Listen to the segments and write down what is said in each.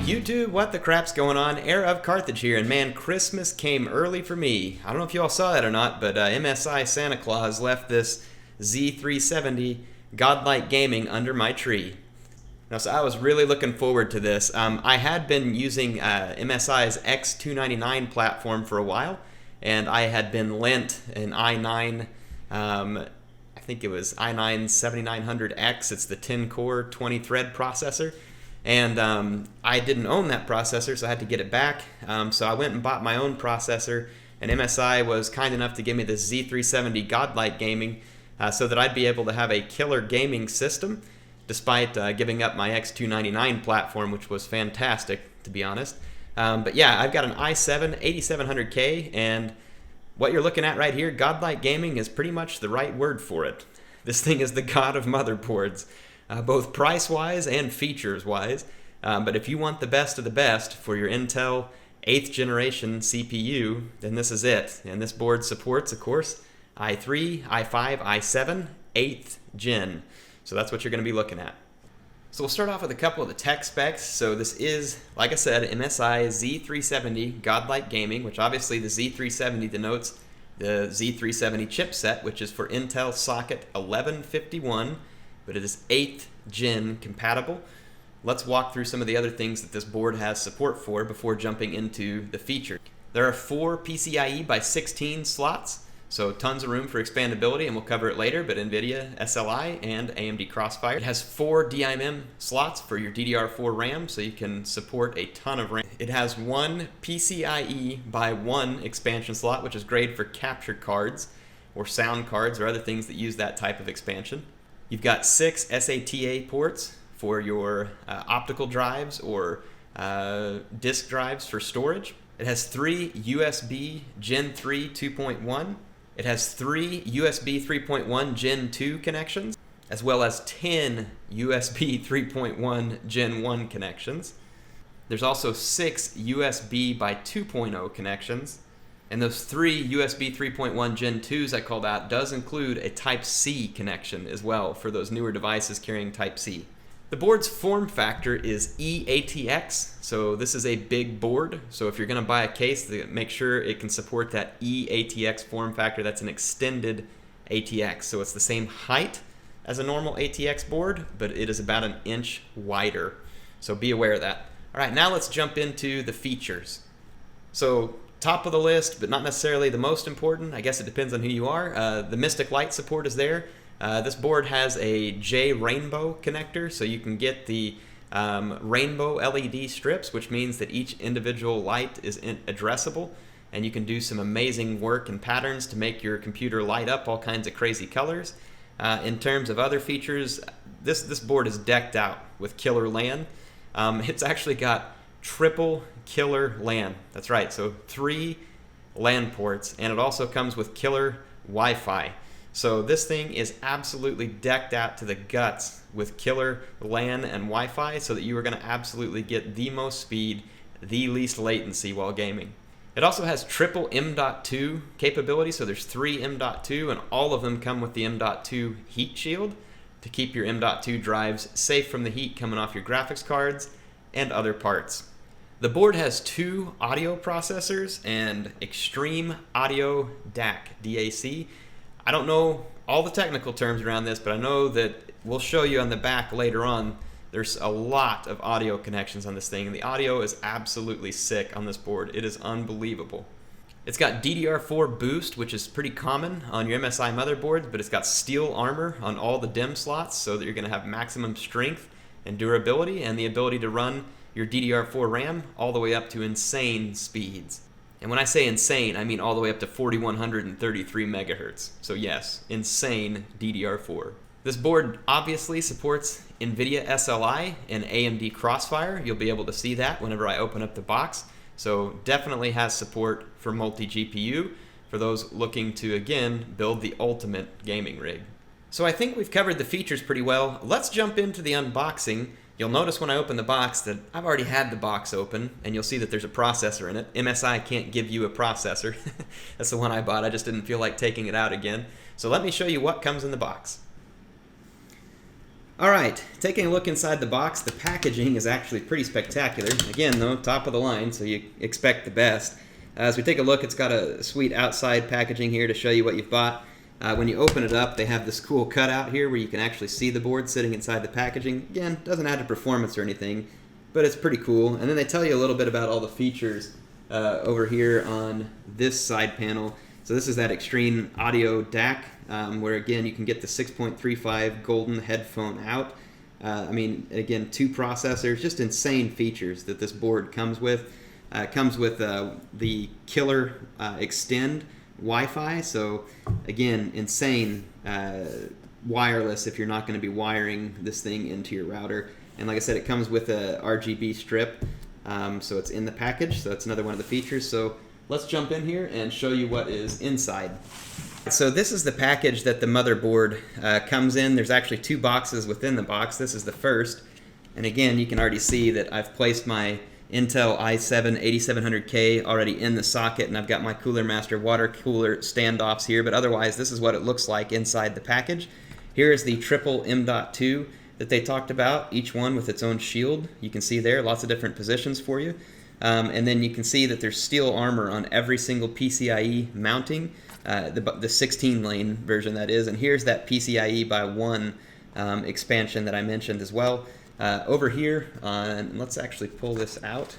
YouTube, what the crap's going on? HeirofCarthage here, and man, Christmas came early for me. I don't know if you all saw that or not, but MSI Santa Claus left this Z370 Godlike Gaming under my tree. Now, so I was really looking forward to this. I had been using MSI's X299 platform for a while, and I had been lent an i9, I think it was i9 7900X. It's the 10-core, 20-thread processor. And I didn't own that processor, so I had to get it back. So I went and bought my own processor, and MSI was kind enough to give me this Z370 Godlike Gaming so that I'd be able to have a killer gaming system, despite giving up my X299 platform, which was fantastic, to be honest. But yeah, I've got an i7 8700K, and what you're looking at right here, Godlike Gaming, is pretty much the right word for it. This thing is the god of motherboards. Both price-wise and features-wise. But if you want the best of the best for your Intel 8th generation CPU, then this is it. And this board supports, of course, i3, i5, i7, 8th gen. So that's what you're going to be looking at. So we'll start off with a couple of the tech specs. So this is, like I said, MSI Z370 Godlike Gaming, which obviously the Z370 denotes the Z370 chipset, which is for Intel socket 1151. But it is 8th gen compatible. Let's walk through some of the other things that this board has support for before jumping into the feature. There are 4 PCIe by 16 slots, so tons of room for expandability, and we'll cover it later, but NVIDIA SLI and AMD Crossfire. It has 4 DIMM slots for your DDR4 RAM, so you can support a ton of RAM. It has 1 PCIe by 1 expansion slot, which is great for capture cards or sound cards or other things that use that type of expansion. You've got 6 SATA ports for your optical drives or disk drives for storage. It has 3 USB Gen 3 2.1. It has 3 USB 3.1 Gen 2 connections, as well as 10 USB 3.1 Gen 1 connections. There's also 6 USB by 2.0 connections. And those 3 USB 3.1 Gen 2s I called out does include a Type-C connection as well for those newer devices carrying Type-C. The board's form factor is eATX, so this is a big board. So if you're going to buy a case, make sure it can support that eATX form factor. That's an extended ATX. So it's the same height as a normal ATX board, but it is about an inch wider. So be aware of that. All right, now let's jump into the features. So top of the list, but not necessarily the most important. I guess it depends on who you are. The Mystic Light support is there. This board has a J rainbow connector, so you can get the rainbow LED strips, which means that each individual light is addressable, and you can do some amazing work and patterns to make your computer light up all kinds of crazy colors. In terms of other features, this board is decked out with killer LAN. It's actually got triple killer LAN. That's right, so 3 LAN ports, and it also comes with killer Wi-Fi. So this thing is absolutely decked out to the guts with killer LAN and Wi-Fi so that you are going to absolutely get the most speed, the least latency while gaming. It also has triple M.2 capability, so there's 3 M.2, and all of them come with the M.2 heat shield to keep your M.2 drives safe from the heat coming off your graphics cards and other parts. The board has 2 audio processors and extreme audio DAC. I don't know all the technical terms around this, but I know that we'll show you on the back later on. There's a lot of audio connections on this thing, and the audio is absolutely sick on this board. It is unbelievable. It's got DDR4 boost, which is pretty common on your MSI motherboards, but it's got steel armor on all the DIMM slots so that you're going to have maximum strength and durability and the ability to run your DDR4 RAM all the way up to insane speeds. And when I say insane, I mean all the way up to 4133 megahertz. So yes, insane DDR4. This board obviously supports NVIDIA SLI and AMD Crossfire. You'll be able to see that whenever I open up the box. So definitely has support for multi-GPU for those looking to, again, build the ultimate gaming rig. So I think we've covered the features pretty well. Let's jump into the unboxing. You'll notice when I open the box that I've already had the box open, and you'll see that there's a processor in it. MSI can't give you a processor. That's the one I bought. I just didn't feel like taking it out again. So let me show you what comes in the box. Alright, taking a look inside the box, the packaging is actually pretty spectacular. Again though, top of the line, so you expect the best. As we take a look, it's got a sweet outside packaging here to show you what you've bought. When you open it up, they have this cool cutout here where you can actually see the board sitting inside the packaging. Again, doesn't add to performance or anything, but it's pretty cool. And then they tell you a little bit about all the features over here on this side panel. So this is that extreme audio DAC, where again you can get the 6.35 golden headphone out. I mean, again, 2 processors, just insane features that this board comes with. It comes with the killer extend Wi-Fi, so again, insane wireless if you're not going to be wiring this thing into your router. And like I said, it comes with a RGB strip, so it's in the package, so that's another one of the features. So let's jump in here and show you what is inside. So this is the package that the motherboard comes in. There's actually 2 boxes within the box. This is the first, and again, you can already see that I've placed my Intel i7 8700K already in the socket, and I've got my Cooler Master water cooler standoffs here, but otherwise this is what it looks like inside the package. Here is the triple M.2 that they talked about, each one with its own shield. You can see there, lots of different positions for you. And then you can see that there's steel armor on every single PCIe mounting, the 16 lane version that is, and here's that PCIe by 1 expansion that I mentioned as well. Over here, let's actually pull this out.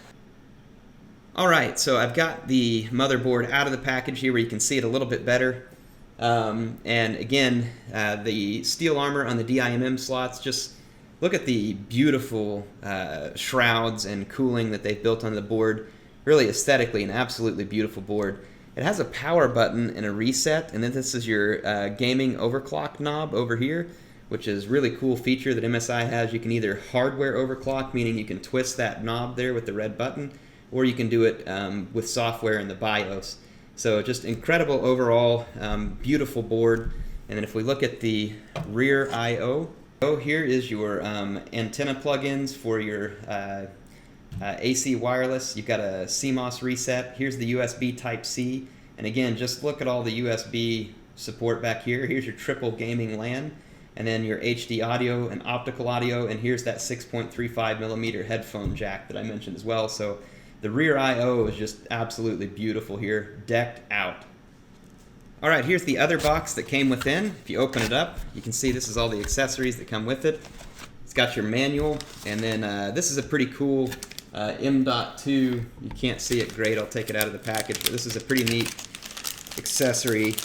Alright, so I've got the motherboard out of the package here where you can see it a little bit better. And again, the steel armor on the DIMM slots, just look at the beautiful shrouds and cooling that they've built on the board. Really aesthetically an absolutely beautiful board. It has a power button and a reset, and then this is your gaming overclock knob over here, which is a really cool feature that MSI has. You can either hardware overclock, meaning you can twist that knob there with the red button, or you can do it with software in the BIOS. So just incredible overall, beautiful board. And then if we look at the rear I/O, here is your antenna plugins for your AC wireless. You've got a CMOS reset. Here's the USB Type-C. And again, just look at all the USB support back here. Here's your triple gaming LAN. And then your HD audio and optical audio, and here's that 6.35 millimeter headphone jack that I mentioned as well. So the rear I/O is just absolutely beautiful here, decked out. Alright, here's the other box that came within. If you open it up, you can see this is all the accessories that come with it. It's got your manual, and then this is a pretty cool M.2. You can't see it great, I'll take it out of the package, but this is a pretty neat accessory.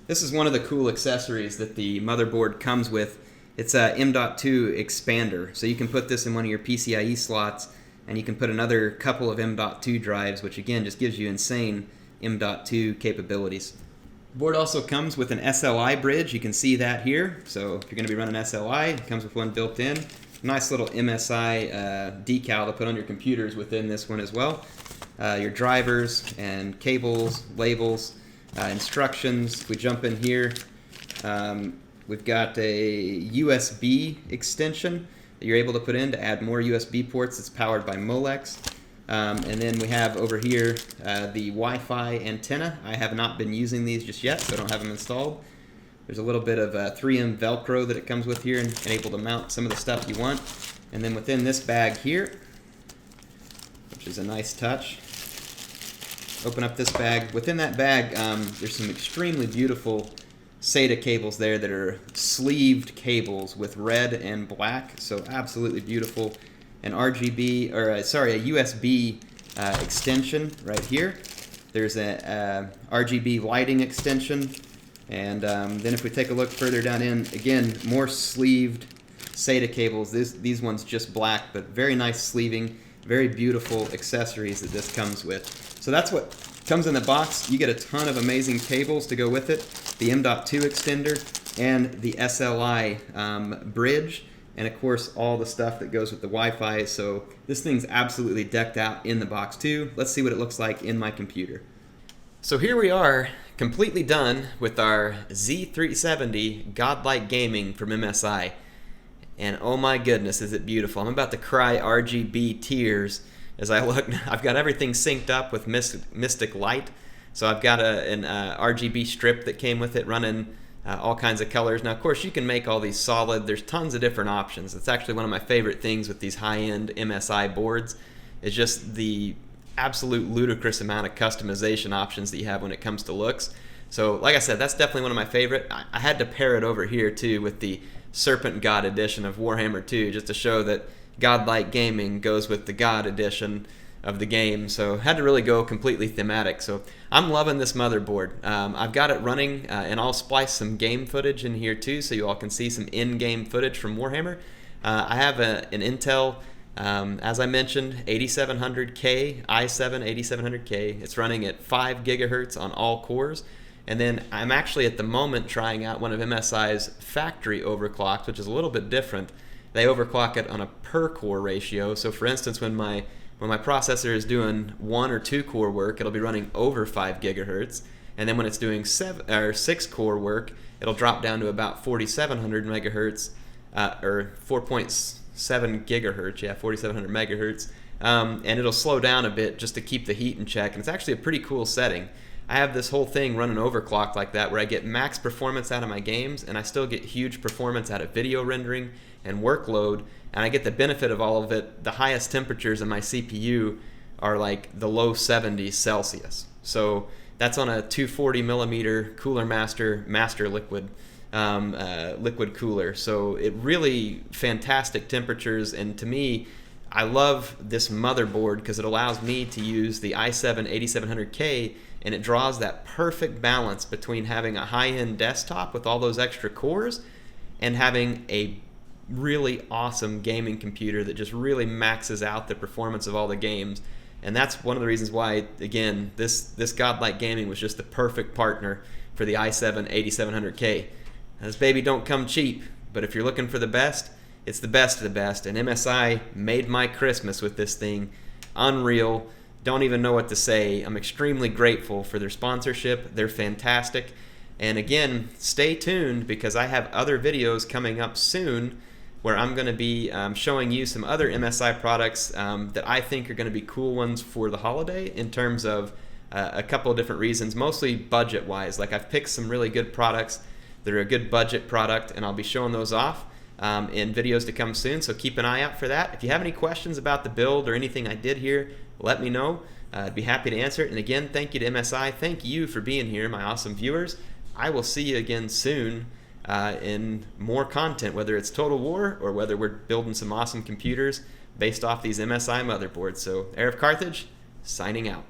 This is one of the cool accessories that the motherboard comes with. It's a M.2 expander, so you can put this in one of your PCIe slots, and you can put another couple of M.2 drives, which again just gives you insane M.2 capabilities. The board also comes with an SLI bridge. You can see that here. So if you're going to be running SLI, it comes with one built in. Nice little MSI decal to put on your computers within this one as well. Your drivers and cables, labels, instructions. If we jump in here, we've got a USB extension that you're able to put in to add more USB ports. It's powered by Molex. And then we have over here the Wi-Fi antenna. I have not been using these just yet, so I don't have them installed. There's a little bit of 3M Velcro that it comes with here, and able to mount some of the stuff you want. And then within this bag here, which is a nice touch, open up this bag. Within that bag, there's some extremely beautiful SATA cables there that are sleeved cables with red and black, so absolutely beautiful. An RGB, or a USB extension right here. There's a RGB lighting extension, and then if we take a look further down in, again, more sleeved SATA cables. These ones just black, but very nice sleeving, very beautiful accessories that this comes with. So that's what comes in the box. You get a ton of amazing cables to go with it. The M.2 extender and the SLI bridge, and of course all the stuff that goes with the Wi-Fi. So this thing's absolutely decked out in the box too. Let's see what it looks like in my computer. So here we are, completely done with our Z370 Godlike Gaming from MSI. And oh my goodness, is it beautiful. I'm about to cry RGB tears as I look. I've got everything synced up with Mystic Light. So I've got an RGB strip that came with it running all kinds of colors. Now, of course, you can make all these solid. There's tons of different options. It's actually one of my favorite things with these high-end MSI boards is just the absolute ludicrous amount of customization options that you have when it comes to looks. So, like I said, that's definitely one of my favorite. I had to pair it over here, too, with the Serpent God edition of Warhammer 2, just to show that Godlike Gaming goes with the God edition of the game, so had to really go completely thematic. So I'm loving this motherboard. I've got it running, and I'll splice some game footage in here too, so you all can see some in-game footage from Warhammer. I have an Intel, as I mentioned, 8700K, i7 8700K. It's running at 5 gigahertz on all cores. And then I'm actually at the moment trying out one of MSI's factory overclocks, which is a little bit different. They overclock it on a per core ratio. So for instance, when my processor is doing 1 or 2 core work, it'll be running over 5 gigahertz. And then when it's doing 6 core work, it'll drop down to about 4700 megahertz, or 4.7 gigahertz, yeah, 4700 megahertz. And it'll slow down a bit just to keep the heat in check. And it's actually a pretty cool setting. I have this whole thing running overclocked like that where I get max performance out of my games and I still get huge performance out of video rendering and workload, and I get the benefit of all of it. The highest temperatures in my CPU are like the low 70s Celsius. So that's on a 240 millimeter Cooler Master liquid liquid cooler. So it really fantastic temperatures, and to me, I love this motherboard because it allows me to use the i7 8700K, and it draws that perfect balance between having a high-end desktop with all those extra cores and having a really awesome gaming computer that just really maxes out the performance of all the games. And that's one of the reasons why, again, this Godlike Gaming was just the perfect partner for the i7 8700K. This baby don't come cheap, but if you're looking for the best, it's the best of the best, and MSI made my Christmas with this thing. Unreal. Don't even know what to say. I'm extremely grateful for their sponsorship. They're fantastic. And again, stay tuned because I have other videos coming up soon where I'm going to be showing you some other MSI products that I think are going to be cool ones for the holiday in terms of a couple of different reasons, mostly budget-wise. Like I've picked some really good products that are a good budget product, and I'll be showing those off in videos to come soon, so keep an eye out for that. If you have any questions about the build or anything I did here, let me know. I'd be happy to answer it. And again, thank you to MSI. Thank you for being here, my awesome viewers. I will see you again soon in more content, whether it's Total War or whether we're building some awesome computers based off these MSI motherboards. So, HeirofCarthage, signing out.